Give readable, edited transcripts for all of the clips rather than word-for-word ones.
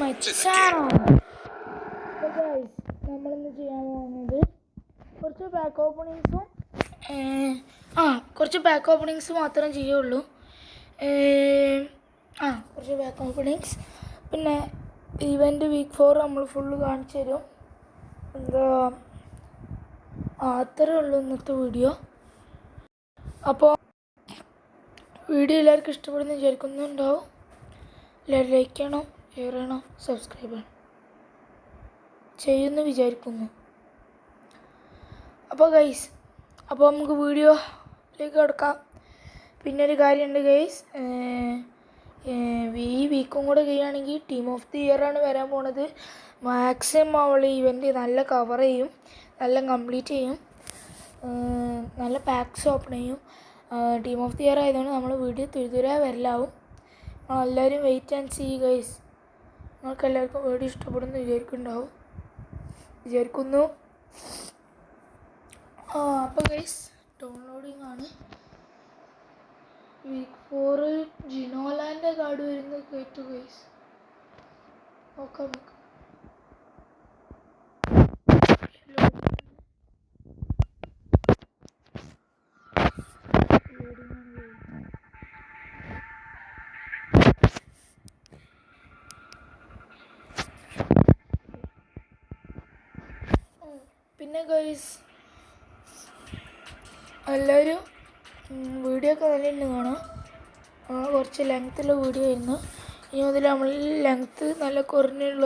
my channel. So guys, നമ്മളിന്ന് ചെയ്യാൻ പോകുന്നത് കുറച്ച് ബാക്ക് ഓപ്പണിങ്സ് മാത്രം ചെയ്യുള്ളൂ. കുറച്ച് ബാക്ക് ഓപ്പണിങ്സ്, പിന്നെ ഇവൻ്റ് വീക്ക് 4 നമ്മൾ ഫുള്ള് കാണിച്ചു തരും. അത്രേ ഉള്ളൂ ഇന്നത്തെ വീഡിയോ. അപ്പോൾ വീഡിയോ എല്ലാവർക്കും ഇഷ്ടപ്പെടുന്ന വിചാരിക്കുന്നുണ്ടാവും. എല്ലാവരും ലൈക്ക് ചെയ്യണം, ഷെയർ ചെയ്യണം, സബ്സ്ക്രൈബ് ചെയ്യുമെന്ന് വിചാരിക്കുന്നു. അപ്പോൾ ഗൈസ്, അപ്പോൾ നമുക്ക് വീഡിയോയിലേക്ക് കിടക്കാം. പിന്നെ ഒരു കാര്യമുണ്ട് ഗൈസ്, ഈ വീക്കും കൂടെ കഴിയുകയാണെങ്കിൽ ടീം ഓഫ് ദി ഇയർ ആണ് വരാൻ പോണത്. മാക്സിമം അവൾ ഇവൻ്റ് നല്ല കവർ ചെയ്യും, നല്ല കംപ്ലീറ്റ് ചെയ്യും, നല്ല പാക്സ് ഓപ്പൺ ചെയ്യും. ടീം ഓഫ് ദി ഇയർ ആയതുകൊണ്ട് നമ്മൾ വീഡിയോ തുരുതുരാ വരലാവും. എല്ലാവരും വെയിറ്റ് ആൻഡ് സീ ഗൈസ്. നിങ്ങൾക്ക് എല്ലാവർക്കും വീഡിയോ ഇഷ്ടപ്പെടുന്നു വിചാരിക്കുന്നു. അപ്പോൾ ഗൈസ്, ഡൗൺലോഡിങ് ആണ്. വീക്ക് 4 ജിനോലാൻ്റെ കാർഡ് വരുന്നത് കേട്ടു ഗൈസ്. നോക്കാം. പിന്നെ ഗൈസ്, എല്ലാവരും വീഡിയോ ഒക്കെ നല്ലുണ്ട് കാണാം. കുറച്ച് ലെങ്ത്തുള്ള വീഡിയോ ആയിരുന്നു. ഇനി മുതൽ നമ്മൾ ലെങ്ത്ത് നല്ല കുറഞ്ഞുള്ള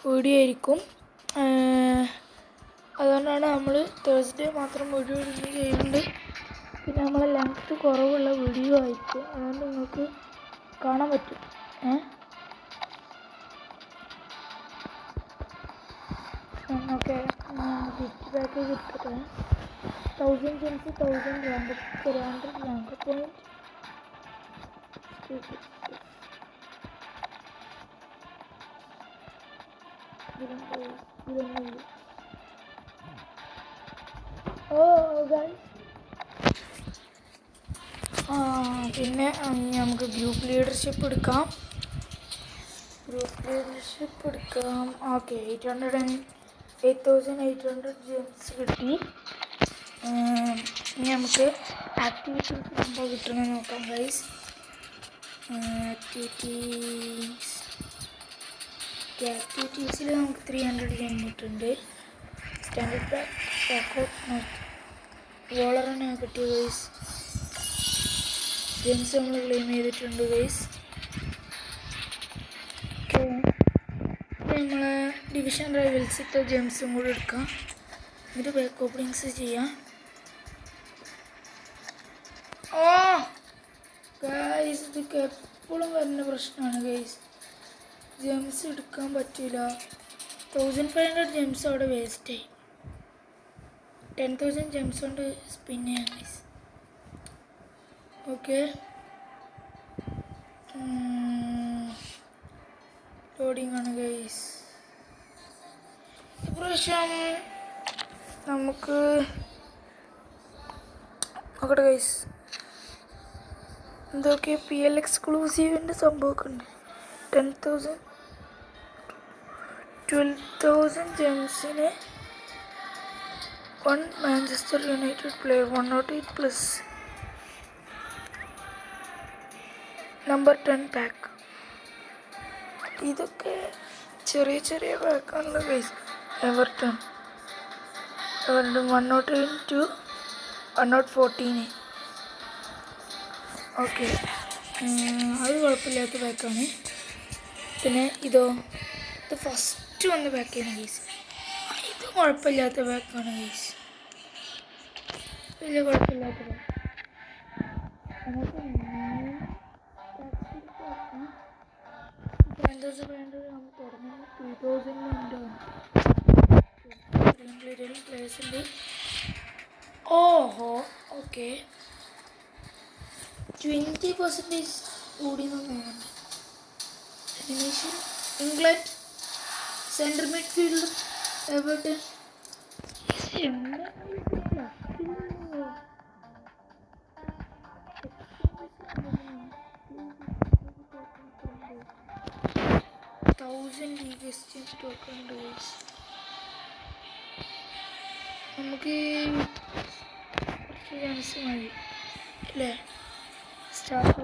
വീഡിയോ ആയിരിക്കും. അതുകൊണ്ടാണ് നമ്മൾ തേഴ്സ്ഡേ മാത്രം വീഡിയോ ചെയ്യുന്നുണ്ട്. പിന്നെ നമ്മളെ ലെങ്ത്ത് കുറവുള്ള വീഡിയോ ആയിരിക്കും, അതുകൊണ്ട് നിങ്ങൾക്ക് കാണാൻ പറ്റും. ഓക്കെ, ഗിഫ്റ്റ് പാക്കേജ് എടുത്തിട്ട് 1000 gems, 1000 റാങ്ക് പോയിന്റ്. പിന്നെ നമുക്ക് ഗ്രൂപ്പ് ലീഡർഷിപ്പ് എടുക്കാം. ഓക്കെ, 8800 gems കിട്ടി. ഇനി നമുക്ക് ആക്ടിവിറ്റീസ് എന്താ കിട്ടണമെന്ന് നോക്കാം ഗൈസ്. ആക്ടിവിറ്റീസിൽ നമുക്ക് 300 gem കിട്ടുന്നുണ്ട്. സ്റ്റാൻഡേർഡ് ബാക്ക് വോളറാണ് കിട്ടിയ ഗൈസ്. ജെംസ് നമ്മൾ ക്ലെയിം ചെയ്തിട്ടുണ്ട് ഗൈസ്. ഓക്കെ, നമ്മൾ ഡിവിഷൻ റൈവൽസിത്തെ ജെംസും കൂടെ എടുക്കാം, എന്നിട്ട് ബാക്ക് ഓപ്പണിങ്സ് ചെയ്യാം. ഗൈസ്, ഇതൊക്കെ എപ്പോഴും വരുന്ന പ്രശ്നമാണ് ഗൈസ്. ജെംസ് എടുക്കാൻ പറ്റില്ല. 1500 ജെംസ് അവിടെ വേസ്റ്റായി. 10,000 ജെംസ് കൊണ്ട് സ്പിൻ ചെയ്യാം ഗൈസ്. ഓക്കെ, ലോഡിങ് ആണ് ഗൈസ്. ഇപ്രാവശ്യം നമുക്ക് നോക്കട്ടെ ഗൈസ്, എന്തൊക്കെ PL എക്സ്ക്ലൂസീവിൻ്റെ സംഭവമൊക്കെ ഉണ്ട്. 12,000 ജെംസിന് 1 Manchester United player, 108+ number 10 pack. ഇതൊക്കെ ചെറിയ പാക്കാണല്ലോ ഗൈസ്. Everton 108 to 114. ഓക്കെ, അത് കുഴപ്പമില്ലാത്ത പാക്കാണ്. പിന്നെ ഇത് ഫസ്റ്റ് വന്ന പാക്കാണ് ഗൈസ്. ഇത് കുഴപ്പമില്ലാത്ത പാക്കാണ് ഗൈസ്, വലിയ കുഴപ്പമില്ലാത്ത പാക്ക്. നമുക്ക് 10,500 നമുക്ക് തുടങ്ങുന്നത് 2000 പ്ലേയേഴ്സുണ്ട്. ഓക്കെ, 20% കൂടി തോന്നുന്നുണ്ട്. Animation England central midfielder Everton. 1000 league exchange token ഉണ്ട് ഗൈസ്. നമുക്ക് കുറച്ച് ഗൺസ് മതി അല്ലേ? Start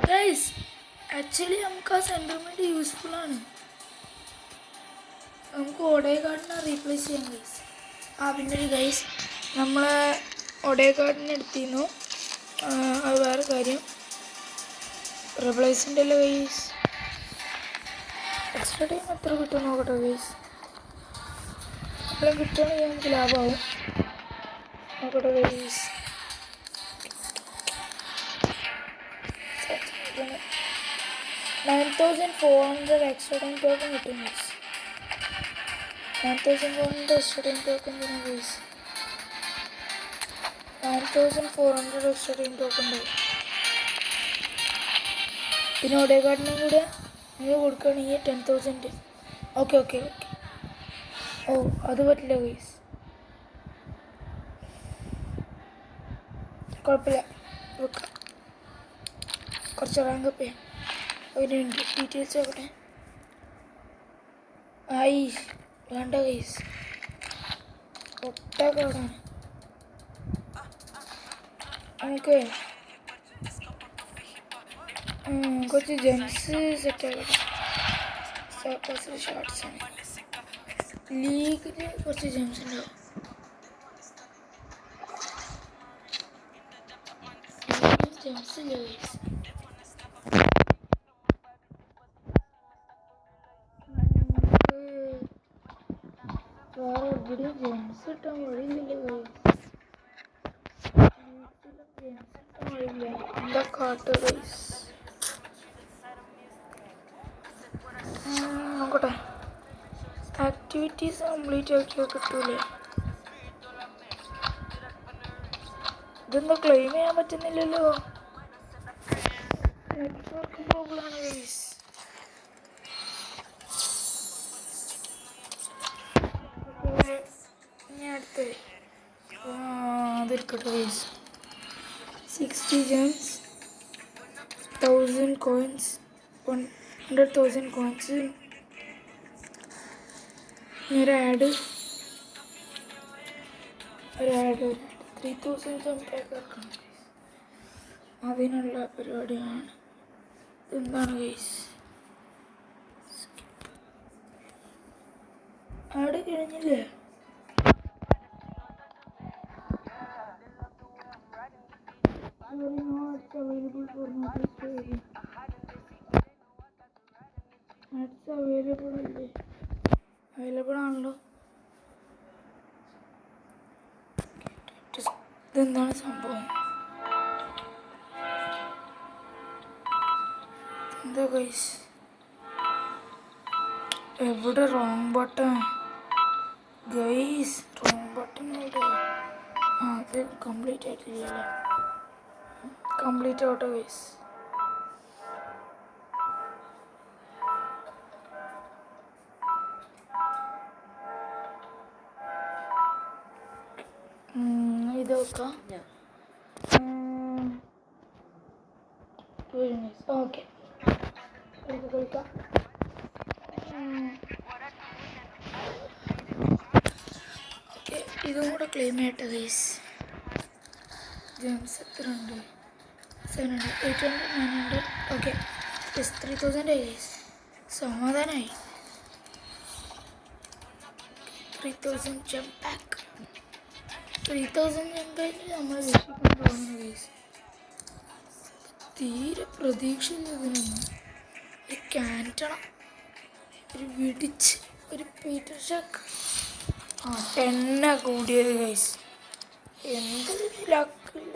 guys. ആക്ച്വലി നമുക്ക് ആ സെൻറ്റർമെൻറ്റ് യൂസ്ഫുള്ളാണ്. നമുക്ക് ഓഡേഗാർഡിനെ റീപ്ലേസ് ചെയ്യാം ഗൈസ്. പിന്നെ ഒരു ഗൈസ്, നമ്മൾ ഓഡേഗാർഡിനെ എടുത്തിരുന്നു. അത് വേറെ കാര്യം. റിപ്ലേസിൻ്റെ അല്ലേ ഗൈസ്. എക്സ്ട്രാ ടൈം എത്ര കിട്ടും നോക്കട്ടെ ഗൈസ്. എപ്പോഴും കിട്ടുകയാണെങ്കിൽ നമുക്ക് ലാഭമാവും. നോക്കട്ടെ ഗൈസ്. 9400 എക്സ്ട്രാ ടൈം ടോക്കൺ കിട്ടും ഗൈസ്. 9400 എക്സ്ട്രാ ടൈം ടോക്കൺ തന്നെ ഗൈസ്. 9400 എക്സ്ട്രാ ടൈം ടോക്കൺ ഉണ്ട്. പിന്നെ ഓഡേഗാർഡിനും കൂടെ നിങ്ങൾ കൊടുക്കുകയാണെങ്കിൽ 10,000. ഓക്കെ. ഓ അത് പറ്റില്ല ഗൈസ്. കുഴപ്പമില്ല, വെക്കാം. കുറച്ച് റാങ്ക് അപ്പ് ചെയ്യാം. ഒരു മിനിറ്റ് ഡീറ്റെയിൽസ് നോക്കട്ടെ. വേണ്ട ഗൈസ്, ഒട്ടാക്കാടാണ്. നമുക്ക് കുറച്ച് ജംസ് സെറ്റാക്കട്ടെ. ഷോർട്സ് ആണ്. ലീഗിൽ കുറച്ച് ജംസ് ഉണ്ടാവും. ജംസ് ഇല്ല ഗൈസ്. വേറെ എവിടെയും ജംസ് കിട്ടാൻ വഴിയില്ല ഗൈസ്. എന്താ കാട്ട് ഗൈസ്. നോക്കട്ടെ. ആക്ടിവിറ്റീസ് കംപ്ലീറ്റ് ആക്കിയാൽ കിട്ടൂലേ? ഇതെന്താ ക്ലെയിം ചെയ്യാൻ പറ്റുന്നില്ലല്ലോ. നെറ്റ്വർക്ക് പ്രോബ്ലം ആണ് ഗൈസ്. ഇനി അടുത്ത് അതെടുക്കട്ടെ ഗൈസ്. 60 gems, 1000 coins, 100,000 coins. ഒരു ആഡ് 3000 ജംപ് പാക്ക് ആക്കണം. അതിനുള്ള പരിപാടിയാണ്. എന്താണ് ഗൈസ്? ആഡ് കഴിഞ്ഞില്ലേ? available for notice area. Ads available അല്ലേ? അവൈലബിൾ ആണല്ലോ. ഇതെന്താണ് സംഭവം? എന്താ ഗൈസ്? എവിടെ wrong button guys? Wrong button എവിടെ? അത് കംപ്ലീറ്റ് ആയിട്ടില്ലല്ലേ? കംപ്ലീറ്റ് ആവട്ടെ ഗൈസ്. ഇത് നോക്കാം. ഓക്കെ, കളിക്കാം. ഓക്കെ, ഇതും കൂടെ ക്ലെയിം ചെയ്യട്ടെ ഗൈസ്. ജെംസ് എത്ര ഉണ്ട്? 700, 800, 900. Okay, 3000 guys. സമാധാനമായി. 3000 ജംപ് പാക്ക്. 3000 ജംപ് പാക്കിൽ നമ്മൾ രക്ഷിക്കാൻ പോകുന്നു ഗൈസ്. തീരെ പ്രതീക്ഷയില്ല ഇതിനൊന്നും. ഒരു ക്യാൻറ്റണ, ഒരു വിടിച്ച്, ഒരു പീറ്റർ ഷാക്ക്. 10 കൂടിയത് ഗൈസ്. എന്തൊരു ലക്കില്ല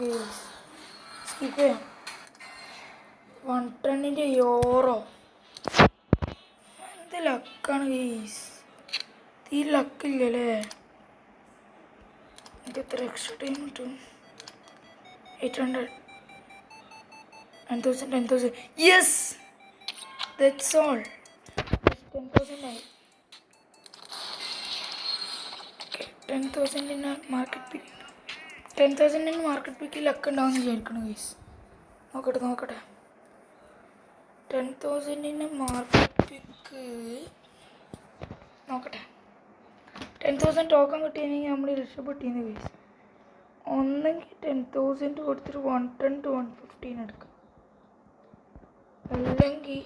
ഗൈസ്. സ്കിപ്പ് ചെയ്യാം. 110ൻ്റെ യോറോ. എന്ത് ലക്കാണ് ഗൈസ്. തീരെ ലക്കില്ലല്ലേ? എനിക്ക് എത്ര എക്സ്ട്രാ ടൈം കിട്ടും? 800, 10,000, 10,000. Yes, that's all. 10,000 ആയി. 10,000 മാർക്കറ്റ് പിക്ക്. 10,000 മാർക്കറ്റ് പിക്ക് ലക്ക് ഉണ്ടാവുമെന്ന് വിചാരിക്കണം ഗൈസ്. നോക്കട്ടെ. 10,000 മാർക്കറ്റ് നോക്കട്ടെ. 10,000 ടോക്കൺ കിട്ടിയെങ്കിൽ നമ്മൾ രക്ഷപ്പെട്ടിന്ന് കേസ്. ഒന്നെങ്കിൽ 10,000 കൊടുത്തിട്ട് 110 to 115 എടുക്കാം, അല്ലെങ്കിൽ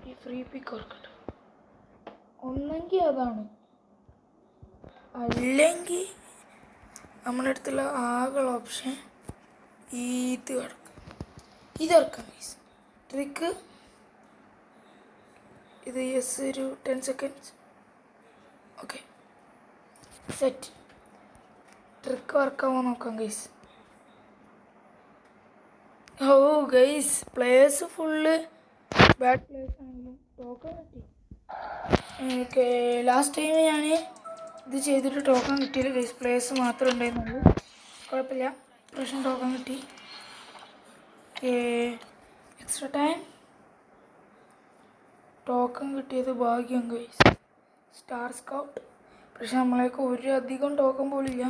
ഈ ഫ്രീ പിക്ക് കൊടുക്കട്ടെ. ഒന്നെങ്കിൽ അതാണ്, അല്ലെങ്കിൽ നമ്മുടെ അടുത്തുള്ള ആകെ ഓപ്ഷൻ ഇത് കിടക്കും. ഇതെടുക്കാം ഗൈസ്. ട്രിക്ക് ഇത് യെസ് ഒരു 10 seconds. Okay set. ട്രിക്ക് വർക്കാവാൻ നോക്കാം guys. Oh guys, players full bad players ആണെങ്കിലും ടോക്കൺ കിട്ടി. ഓക്കെ, ലാസ്റ്റ് ടൈം ഞാൻ ഇത് ചെയ്തിട്ട് ടോക്കൺ കിട്ടിയില്ല ഗൈസ്. പ്ലേയേഴ്സ് മാത്രമേ ഉണ്ടായിരുന്നുള്ളൂ. കുഴപ്പമില്ല, പ്രാവശ്യം ടോക്കൺ കിട്ടി. എക്സ്ട്രാ ടൈം ടോക്കൺ കിട്ടിയത് ഭാഗ്യം ഗൈസ്. സ്റ്റാർ സ്കൗട്ട്, പക്ഷെ നമ്മളേക്ക് ഒരു അധികം ടോക്കൺ പോലില്ല.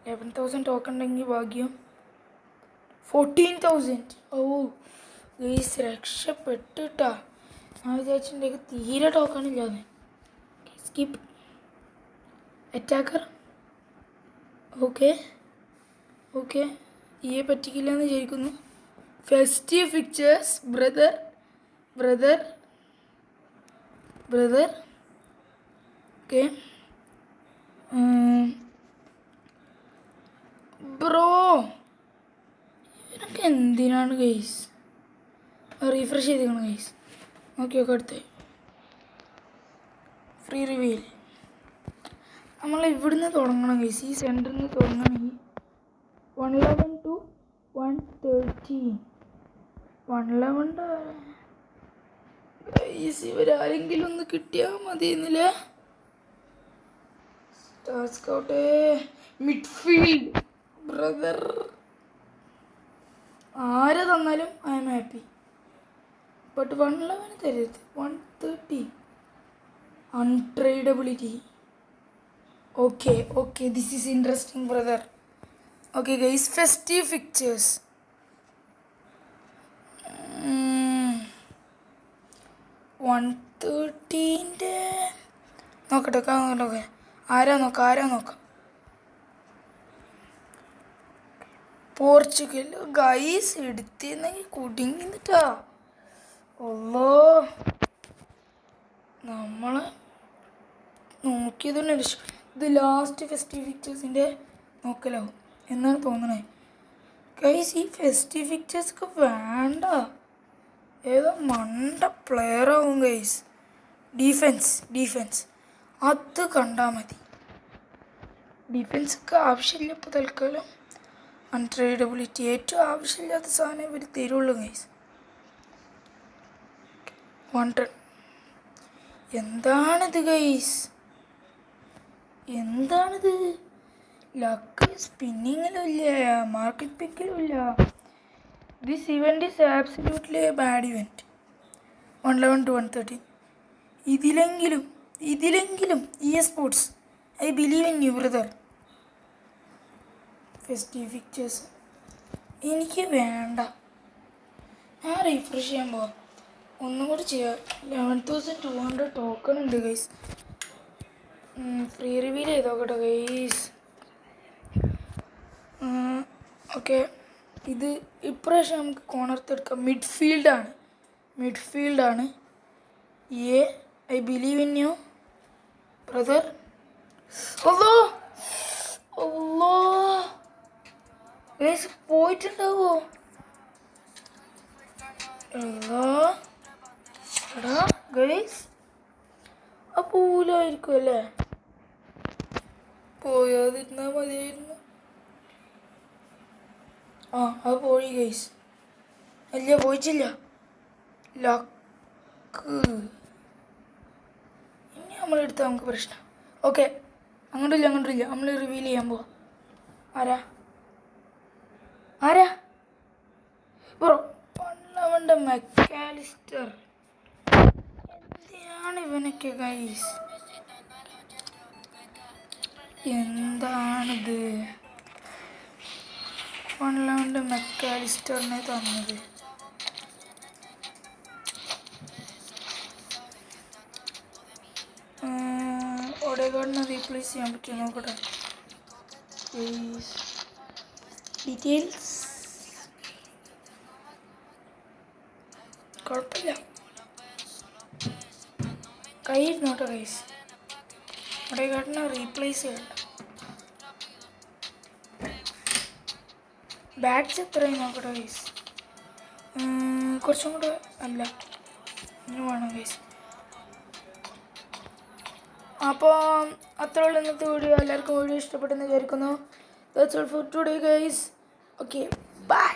11,000 ടോക്കൺ ഉണ്ടെങ്കിൽ ഭാഗ്യം. 14,000. ഓ ഗൈസ്, രക്ഷപ്പെട്ടിട്ടാ. ഞാൻ വിചാരിച്ചിട്ടുണ്ടെങ്കിൽ തീരെ ടോക്കൺ ഇല്ലാന്ന്. Skip attacker. ഓക്കെ ഓക്കെ, ഈയെ പറ്റിക്കില്ല എന്ന് വിചാരിക്കുന്നു. Festive fixtures. Brother okay. Bro, ഇവനൊക്കെ എന്തിനാണ് ഗൈസ്? റീഫ്രഷ് ചെയ്തിരിക്കണം ഗൈസ്. ഓക്കെ അടുത്ത് ഫ്രീ റിവീൽ. നമ്മൾ ഇവിടുന്ന് തുടങ്ങണം ഗൈസ്, ഈ സെൻറ്ററിൽ നിന്ന് തുടങ്ങണമെങ്കിൽ 111 to 113. 111 ഗൈസ്, ഇവരാരെങ്കിലും ഒന്ന് കിട്ടിയാൽ മതി എന്നില്ലേ? Star scout midfield. ബ്രദർ, ആരെ തന്നാലും ഐ എം ഹാപ്പി. ബട്ട് 111 തരരുത്. 130 untradeability. Okay this is interesting brother. Okay guys, festive fixtures. 130 നോക്കട്ടെ. ആരാ നോക്കാം. പോർച്ചുഗൽ ഗൈസ് എടുത്തിരുന്നെങ്കിൽ കുടുങ്ങിട്ടാ. ഒന്നോ നമ്മൾ നോക്കിയതുകൊണ്ട് ഇത് ലാസ്റ്റ് ഫെസ്റ്റീവ് ഫിക്ചേഴ്സിൻ്റെ നോക്കലാവും എന്നാണ് തോന്നണേ ഗൈസ്. ഈ ഫെസ്റ്റീവ് ഫിക്ചേഴ്സൊക്കെ വേണ്ട, ഏതോ മണ്ട പ്ലെയറാവും ഗൈസ്. ഡിഫെൻസ് അത് കണ്ടാൽ മതി. ഡിഫെൻസൊക്കെ ആവശ്യമില്ല ഇപ്പോൾ തൽക്കാലം. അൺട്രേഡബിലിറ്റി ഏറ്റവും ആവശ്യമില്ലാത്ത സാധനം ഇവർ തരുള്ളൂ ഗൈസ്. 110. എന്താണിത് ഗൈസ്? എന്താണിത്? ലക്ക് സ്പിന്നിങ്ങിലും ഇല്ല, മാർക്കറ്റ് പിക്കിലും ഇല്ല. This event is absolutely A bad event. 111 to 113. ഇതിലെങ്കിലും EA sports, I believe in you brother. Festive fixtures എനിക്ക് വേണ്ട. ഞാൻ റീഫ്രഷ് ചെയ്യാൻ പോവാം. ഒന്നും കൂടി ചെയ്യാം. 11,200 ടോക്കൺ ഉണ്ട് ഗൈസ്. ഫ്രീ റിവീൽ ചെയ്തോക്കട്ടെ ഗൈസ്. ഓക്കെ, ഇത് ഇപ്രാവശ്യം നമുക്ക് കോണർത്തെടുക്കാം. മിഡ്ഫീൽഡാണ്. I believe in you brother. Hello guys, പോയിട്ടുണ്ടാവോ? എടാ ഗൈസ്, ആ പോലായിരിക്കും അല്ലേ? പോയാതിരുന്നാൽ മതിയായിരുന്നു. അത് പോയി ഗൈസ്. അല്ല, പോയിട്ടില്ല. ലക്ക് ഇനി നമ്മളെടുത്താൽ നമുക്ക് പ്രശ്നം. ഓക്കെ, അങ്ങോട്ടില്ല. നമ്മൾ റിവീൽ ചെയ്യാൻ പോവാം. ആരാ ബ്രോ? പള്ളവൻ്റെ മെക്കാലിസ്റ്റർ. എന്തിനാണ് ഇവനൊക്കെ ഗൈസ്? എന്താണിത്? പള്ളവൻ്റെ മെക്കാലിസ്റ്ററിനെ തന്നത്. ഓഡേഗാർഡിനെ റീപ്ലേസ് ചെയ്യാൻ പറ്റുമോ നോക്കട്ടെ. ഡീറ്റെയിൽസ് കുഴപ്പമില്ല, കയ്യിരുന്നോട്ടെ ഗൈസ്. ഓഡേഗാർഡിനെ റീപ്ലേസ് ചെയ്യണ്ട. ബാറ്റ്സ് എത്രയും നോക്കട്ടെ ഗൈസ്. കുറച്ചും കൂടെ അല്ല, ഇനി വേണം ഗൈസ്. അപ്പോൾ അത്രയുള്ള ഇന്നത്തെ വീഡിയോ. എല്ലാവർക്കും വീഡിയോ ഇഷ്ടപ്പെട്ടെന്ന് വിചാരിക്കുന്നു. That's all for today guys. Okay, by.